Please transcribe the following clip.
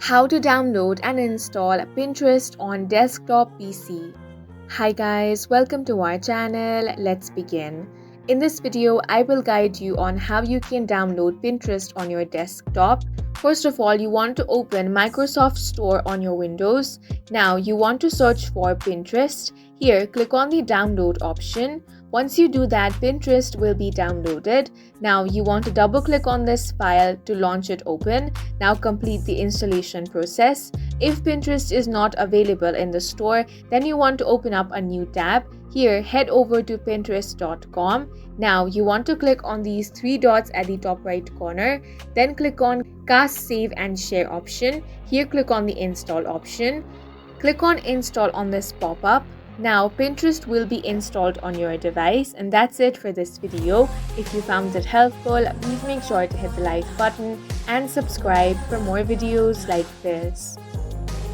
How to download and install Pinterest on desktop PC. Hi guys, welcome to our channel. Let's begin. In this video, I will guide you on how you can download Pinterest on your desktop. First of all, you want to open Microsoft Store on your Windows. Now, you want to search for Pinterest. Here, click on the download option. Once you do that, Pinterest will be downloaded. Now, you want to double click on this file to launch it open. Now, complete the installation process. If Pinterest is not available in the store, then you want to open up a new tab. Here, head over to pinterest.com. Now, you want to click on these three dots at the top right corner. Then click on Cast, Save and Share option. Here, click on the Install option. Click on Install on this pop-up. Now, Pinterest will be installed on your device, and that's it for this video. If you found it helpful, please make sure to hit the like button and subscribe for more videos like this.